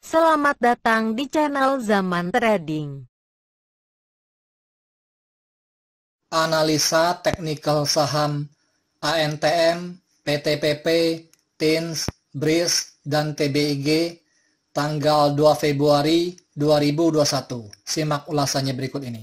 Selamat datang di channel Zaman Trading. Analisa teknikal saham ANTM, PTPP, TINS, BRIS, dan TBIG tanggal 2 Februari 2021. Simak ulasannya berikut ini.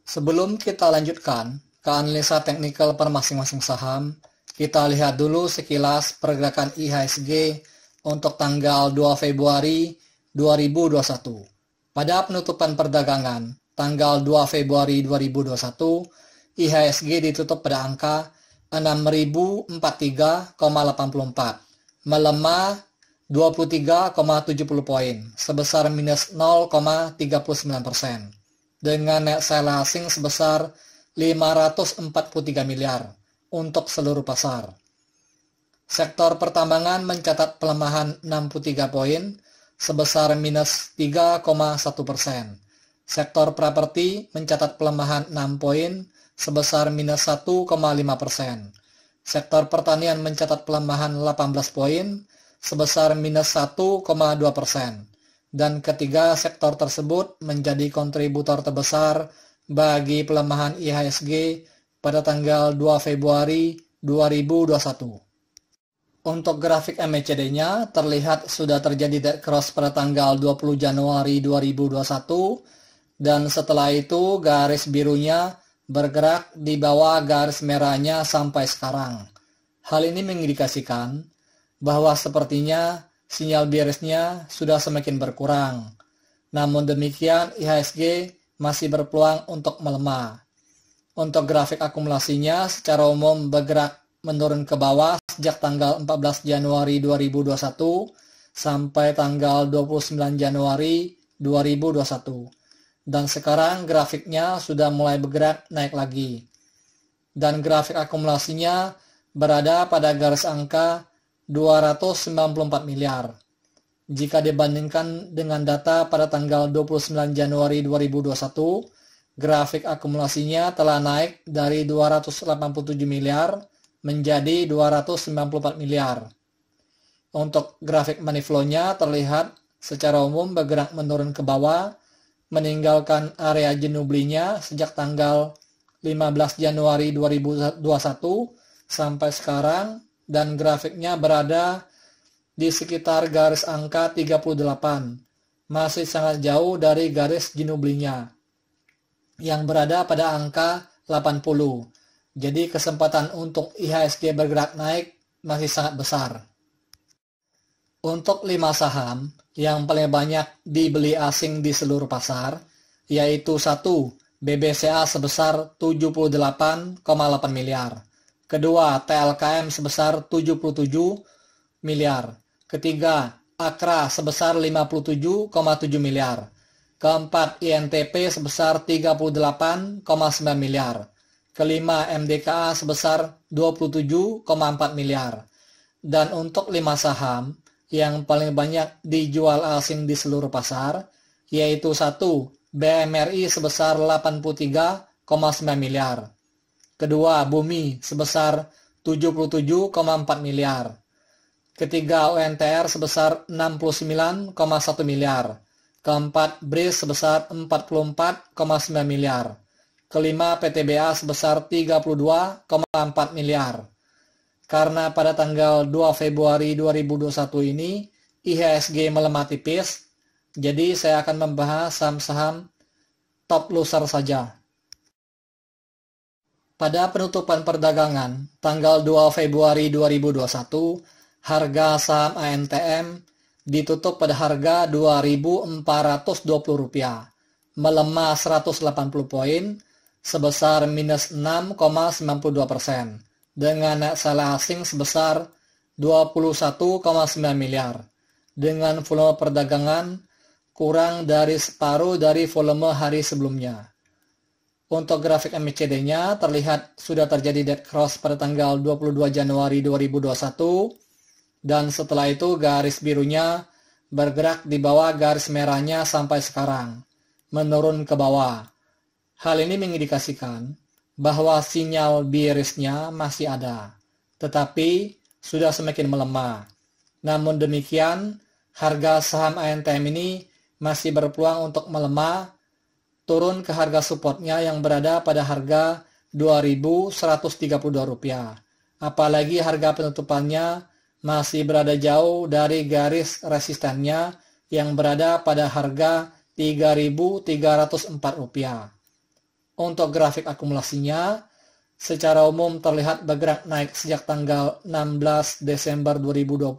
Sebelum kita lanjutkan ke analisa teknikal per masing-masing saham, kita lihat dulu sekilas pergerakan IHSG untuk tanggal 2 Februari 2021. Pada penutupan perdagangan tanggal 2 Februari 2021, IHSG ditutup pada angka 6043,84, melemah 23,70 poin, sebesar minus 0,39%, dengan net sell asing sebesar 543 miliar untuk seluruh pasar. Sektor pertambangan mencatat pelemahan 63 poin, sebesar minus 3,1%. Sektor properti mencatat pelemahan 6 poin, sebesar minus 1,5%. Sektor pertanian mencatat pelemahan 18 poin, sebesar minus 1,2%. Dan ketiga sektor tersebut menjadi kontributor terbesar bagi pelemahan IHSG pada tanggal 2 Februari 2021. Untuk grafik MACD-nya terlihat sudah terjadi dead cross pada tanggal 20 Januari 2021 dan setelah itu garis birunya bergerak di bawah garis merahnya sampai sekarang. Hal ini mengindikasikan bahwa sepertinya sinyal bearishnya sudah semakin berkurang. Namun demikian IHSG masih berpeluang untuk melemah. Untuk grafik akumulasinya secara umum bergerak menurun ke bawah sejak tanggal 14 Januari 2021 sampai tanggal 29 Januari 2021. Dan sekarang grafiknya sudah mulai bergerak naik lagi. Dan grafik akumulasinya berada pada garis angka 294 miliar. Jika dibandingkan dengan data pada tanggal 29 Januari 2021, grafik akumulasinya telah naik dari 287 miliar menjadi 294 miliar. Untuk grafik money flow-nya terlihat secara umum bergerak menurun ke bawah, meninggalkan area jenuh belinya sejak tanggal 15 Januari 2021 sampai sekarang, dan grafiknya berada di sekitar garis angka 38, masih sangat jauh dari garis jenuh belinya yang berada pada angka 80. Jadi kesempatan untuk IHSG bergerak naik masih sangat besar. Untuk 5 saham yang paling banyak dibeli asing di seluruh pasar, yaitu 1. BBCA sebesar 78,8 miliar. Kedua, TLKM sebesar 77 miliar. Ketiga, Akra sebesar 57,7 miliar. Keempat, INTP sebesar 38,9 miliar. Kelima, MDKA sebesar 27,4 miliar. Dan untuk 5 saham yang paling banyak dijual asing di seluruh pasar, yaitu 1. BMRI sebesar 83,9 miliar. Kedua, Bumi sebesar 77,4 miliar. Ketiga, ONTR sebesar 69,1 miliar. Keempat, BRIS sebesar 44,9 miliar. Kelima, PTBA sebesar 32,4 miliar. Karena pada tanggal 2 Februari 2021 ini IHSG melemah tipis, jadi saya akan membahas saham-saham top loser saja. Pada penutupan perdagangan tanggal 2 Februari 2021, harga saham ANTM ditutup pada harga Rp2.420, melemah 180 poin, sebesar minus 6,92%, dengan net sell asing sebesar 21,9 miliar, dengan volume perdagangan kurang dari separuh dari volume hari sebelumnya. Untuk grafik MACD-nya terlihat sudah terjadi dead cross pada tanggal 22 Januari 2021, dan setelah itu garis birunya bergerak di bawah garis merahnya sampai sekarang, menurun ke bawah. Hal ini mengindikasikan bahwa sinyal bearish-nya masih ada, tetapi sudah semakin melemah. Namun demikian, harga saham ANTM ini masih berpeluang untuk melemah, turun ke harga supportnya yang berada pada harga Rp2.132. Apalagi harga penutupannya masih berada jauh dari garis resistennya yang berada pada harga Rp3.304. Untuk grafik akumulasinya, secara umum terlihat bergerak naik sejak tanggal 16 Desember 2020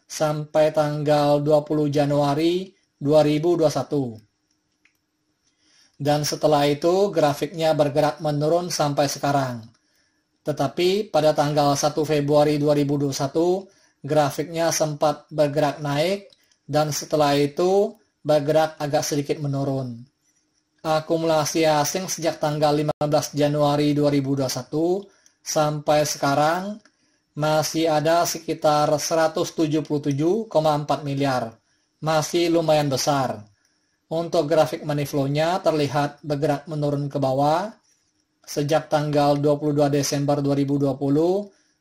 sampai tanggal 20 Januari 2021. Dan setelah itu grafiknya bergerak menurun sampai sekarang. Tetapi pada tanggal 1 Februari 2021, grafiknya sempat bergerak naik dan setelah itu bergerak agak sedikit menurun. Akumulasi asing sejak tanggal 15 Januari 2021 sampai sekarang masih ada sekitar 177,4 miliar. Masih lumayan besar. Untuk grafik money flow-nya terlihat bergerak menurun ke bawah sejak tanggal 22 Desember 2020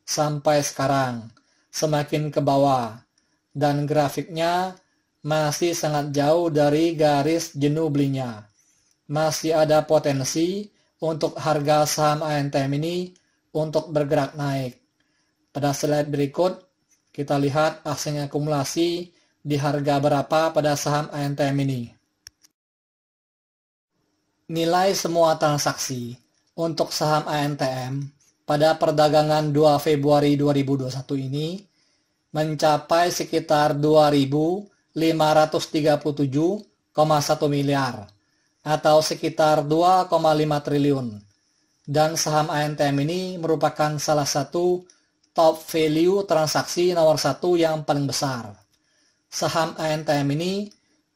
sampai sekarang. Semakin ke bawah. Dan grafiknya masih sangat jauh dari garis jenuh belinya. Masih ada potensi untuk harga saham ANTM ini untuk bergerak naik. Pada slide berikut, kita lihat asing akumulasi di harga berapa pada saham ANTM ini. Nilai semua transaksi untuk saham ANTM pada perdagangan 2 Februari 2021 ini mencapai sekitar 2.537,1 miliar. Atau sekitar 2,5 triliun. Dan saham ANTM ini merupakan salah satu top value transaksi nomor 1 yang paling besar. Saham ANTM ini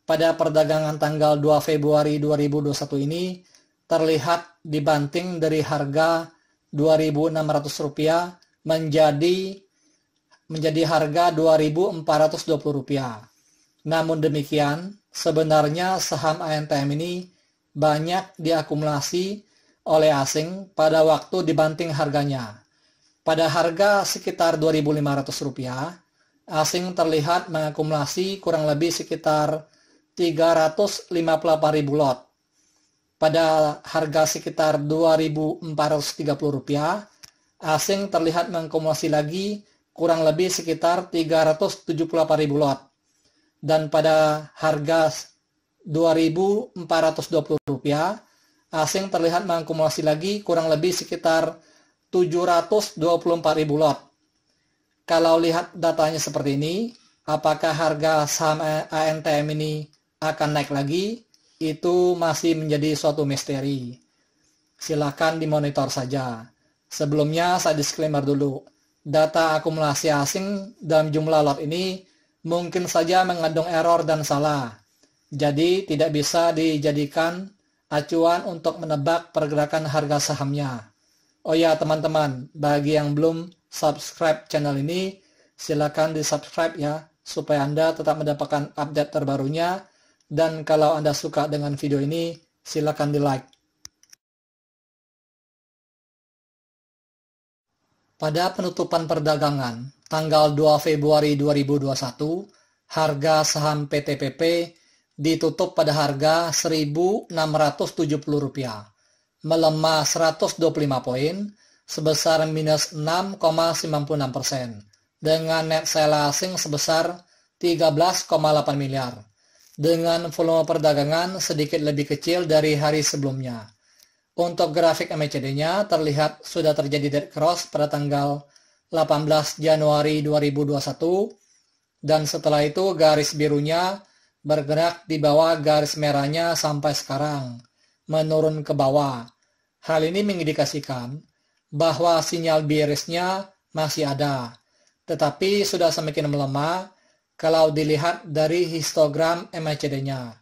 pada perdagangan tanggal 2 Februari 2021 ini terlihat dibanting dari harga Rp2.600 menjadi harga Rp2.420. Namun demikian, sebenarnya saham ANTM ini banyak diakumulasi oleh asing pada waktu dibanting harganya. Pada harga sekitar Rp2.500, asing terlihat mengakumulasi kurang lebih sekitar 358.000 lot. Pada harga sekitar Rp2.430, asing terlihat mengakumulasi lagi kurang lebih sekitar 378.000 lot. Dan pada harga Rp2.420, asing terlihat mengakumulasi lagi kurang lebih sekitar 724.000 lot. Kalau lihat datanya seperti ini, apakah harga saham ANTM ini akan naik lagi? Itu masih menjadi suatu misteri. Silakan dimonitor saja. Sebelumnya saya disclaimer dulu. Data akumulasi asing dalam jumlah lot ini mungkin saja mengandung error dan salah. Jadi tidak bisa dijadikan acuan untuk menebak pergerakan harga sahamnya. Oh ya teman-teman, bagi yang belum subscribe channel ini, silakan di subscribe ya, supaya Anda tetap mendapatkan update terbarunya. Dan kalau Anda suka dengan video ini, silakan di like. Pada penutupan perdagangan tanggal 2 Februari 2021, harga saham PTPP ditutup pada harga Rp1.670, melemah 125 poin sebesar minus 6,96%, dengan net sell asing sebesar 13,8 miliar, dengan volume perdagangan sedikit lebih kecil dari hari sebelumnya. Untuk grafik MACD-nya terlihat sudah terjadi dead cross pada tanggal 18 Januari 2021, dan setelah itu garis birunya bergerak di bawah garis merahnya sampai sekarang, menurun ke bawah. Hal ini mengindikasikan bahwa sinyal bearishnya masih ada, tetapi sudah semakin melemah kalau dilihat dari histogram MACD-nya.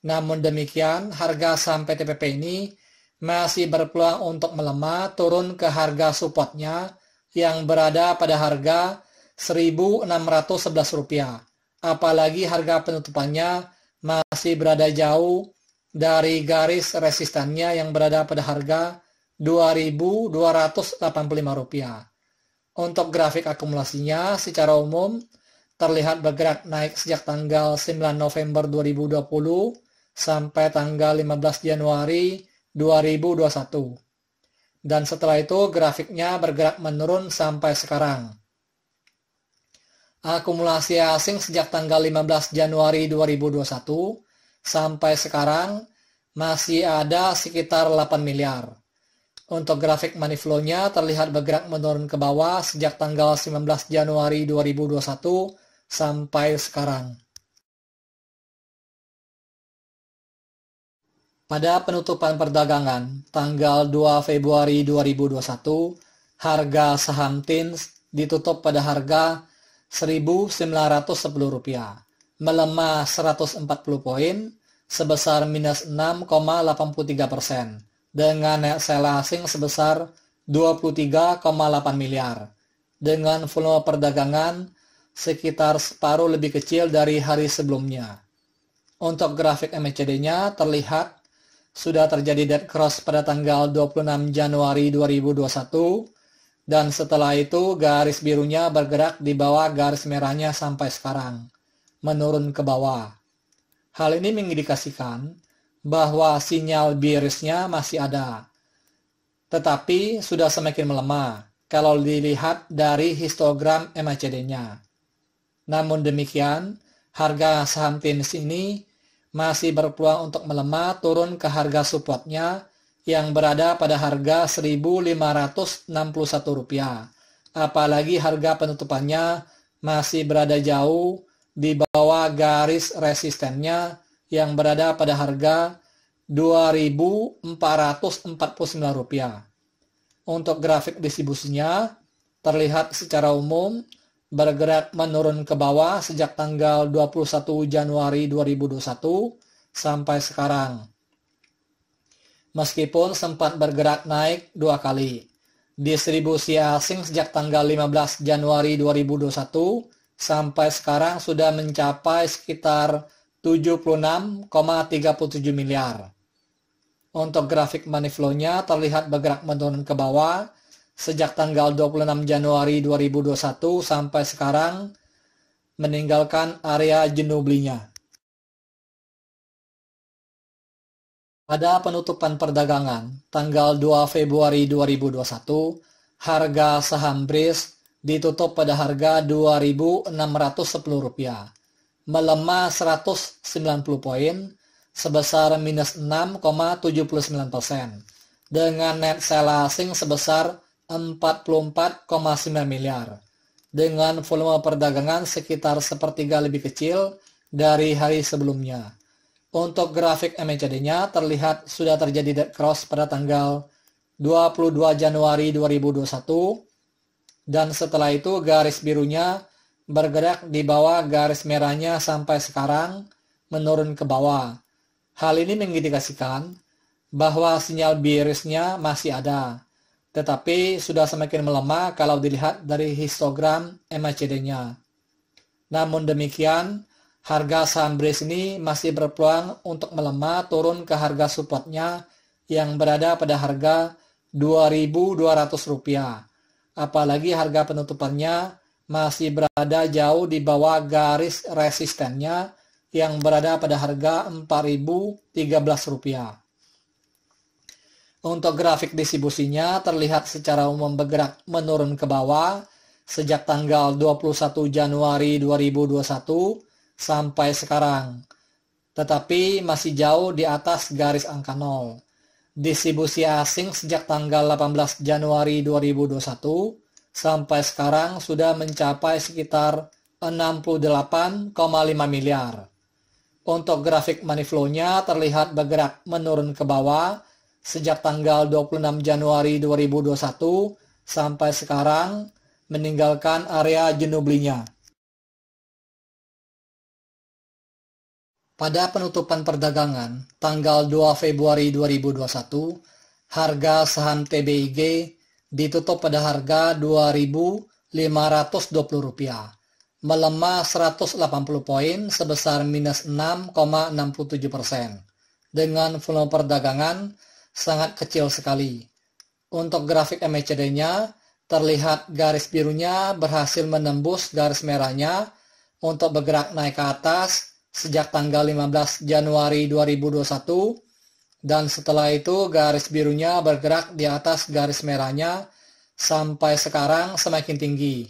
Namun demikian, harga saham PTPP ini masih berpeluang untuk melemah turun ke harga supportnya yang berada pada harga Rp1.611. Apalagi harga penutupannya masih berada jauh dari garis resistannya yang berada pada harga Rp2.285. Untuk grafik akumulasinya secara umum terlihat bergerak naik sejak tanggal 9 November 2020 sampai tanggal 15 Januari 2021. Dan setelah itu grafiknya bergerak menurun sampai sekarang. Akumulasi asing sejak tanggal 15 Januari 2021 sampai sekarang masih ada sekitar 8 miliar. Untuk grafik money flow-nya terlihat bergerak menurun ke bawah sejak tanggal 19 Januari 2021 sampai sekarang. Pada penutupan perdagangan tanggal 2 Februari 2021, harga saham TINS ditutup pada harga Rp1.910, melemah 140 poin sebesar minus 6,83%, dengan net sell asing sebesar 23,8 miliar, dengan volume perdagangan sekitar separuh lebih kecil dari hari sebelumnya. Untuk grafik MACD-nya terlihat sudah terjadi dead cross pada tanggal 26 Januari 2021, dan setelah itu garis birunya bergerak di bawah garis merahnya sampai sekarang, menurun ke bawah. Hal ini mengindikasikan bahwa sinyal bearish-nya masih ada, tetapi sudah semakin melemah kalau dilihat dari histogram MACD-nya. Namun demikian, harga saham TINS ini masih berpeluang untuk melemah turun ke harga support-nya yang berada pada harga Rp1.561. Apalagi harga penutupannya masih berada jauh di bawah garis resistennya yang berada pada harga Rp2.449. Untuk grafik distribusinya terlihat secara umum bergerak menurun ke bawah sejak tanggal 21 Januari 2021 sampai sekarang. Meskipun sempat bergerak naik 2 kali. Distribusi asing sejak tanggal 15 Januari 2021 sampai sekarang sudah mencapai sekitar 76,37 miliar. Untuk grafik money flow-nya terlihat bergerak menurun ke bawah sejak tanggal 26 Januari 2021 sampai sekarang, meninggalkan area jenuh belinya. Pada penutupan perdagangan tanggal 2 Februari 2021, harga saham BRIS ditutup pada harga Rp2.610, melemah 190 poin sebesar minus 6,79%, dengan net sell asing sebesar 44,9 miliar, dengan volume perdagangan sekitar sepertiga lebih kecil dari hari sebelumnya. Untuk grafik MACD-nya terlihat sudah terjadi dead cross pada tanggal 22 Januari 2021, dan setelah itu garis birunya bergerak di bawah garis merahnya sampai sekarang, menurun ke bawah. Hal ini mengindikasikan bahwa sinyal bearish-nya masih ada, tetapi sudah semakin melemah kalau dilihat dari histogram MACD-nya. Namun demikian, harga saham BRIS ini masih berpeluang untuk melemah turun ke harga supportnya yang berada pada harga Rp2.200. Apalagi harga penutupannya masih berada jauh di bawah garis resistennya yang berada pada harga Rp4.013. Untuk grafik distribusinya terlihat secara umum bergerak menurun ke bawah sejak tanggal 21 Januari 2021 sampai sekarang, tetapi masih jauh di atas garis angka 0. Distribusi asing sejak tanggal 18 Januari 2021 sampai sekarang sudah mencapai sekitar 68,5 miliar. Untuk grafik money flow-nya terlihat bergerak menurun ke bawah sejak tanggal 26 Januari 2021 sampai sekarang, meninggalkan area jenuh belinya. Pada penutupan perdagangan tanggal 2 Februari 2021, harga saham TBIG ditutup pada harga Rp2.520, melemah 180 poin sebesar minus 6,67%, dengan volume perdagangan sangat kecil sekali. Untuk grafik MACD-nya terlihat garis birunya berhasil menembus garis merahnya untuk bergerak naik ke atas sejak tanggal 15 Januari 2021, dan setelah itu garis birunya bergerak di atas garis merahnya sampai sekarang semakin tinggi.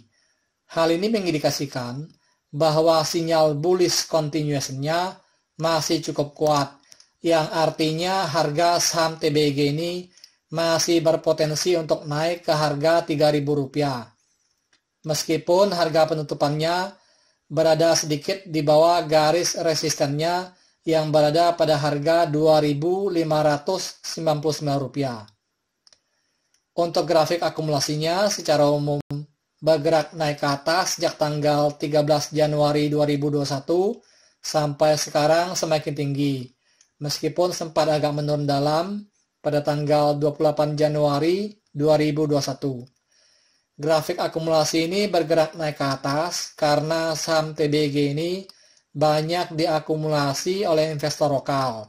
Hal ini mengindikasikan bahwa sinyal bullish continuation-nya masih cukup kuat, yang artinya harga saham TBG ini masih berpotensi untuk naik ke harga Rp3.000. Meskipun harga penutupannya berada sedikit di bawah garis resistennya yang berada pada harga Rp2.599. Untuk grafik akumulasinya secara umum bergerak naik ke atas sejak tanggal 13 Januari 2021 sampai sekarang semakin tinggi, meskipun sempat agak menurun dalam pada tanggal 28 Januari 2021. Grafik akumulasi ini bergerak naik ke atas karena saham TBG ini banyak diakumulasi oleh investor lokal.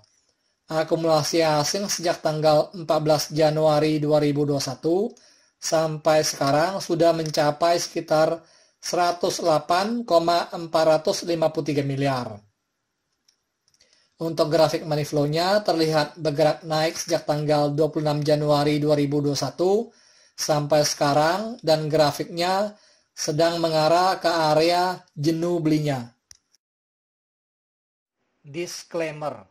Akumulasi asing sejak tanggal 14 Januari 2021 sampai sekarang sudah mencapai sekitar 108,453 miliar. Untuk grafik money flow-nya terlihat bergerak naik sejak tanggal 26 Januari 2021 sampai sekarang, dan grafiknya sedang mengarah ke area jenuh belinya. Disclaimer: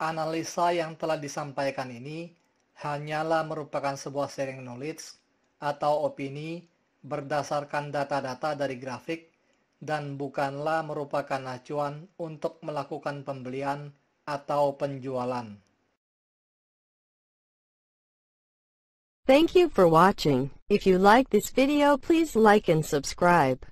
analisa yang telah disampaikan ini hanyalah merupakan sebuah sharing knowledge atau opini berdasarkan data-data dari grafik dan bukanlah merupakan acuan untuk melakukan pembelian atau penjualan. Thank you for watching. If you like this video, please like and subscribe.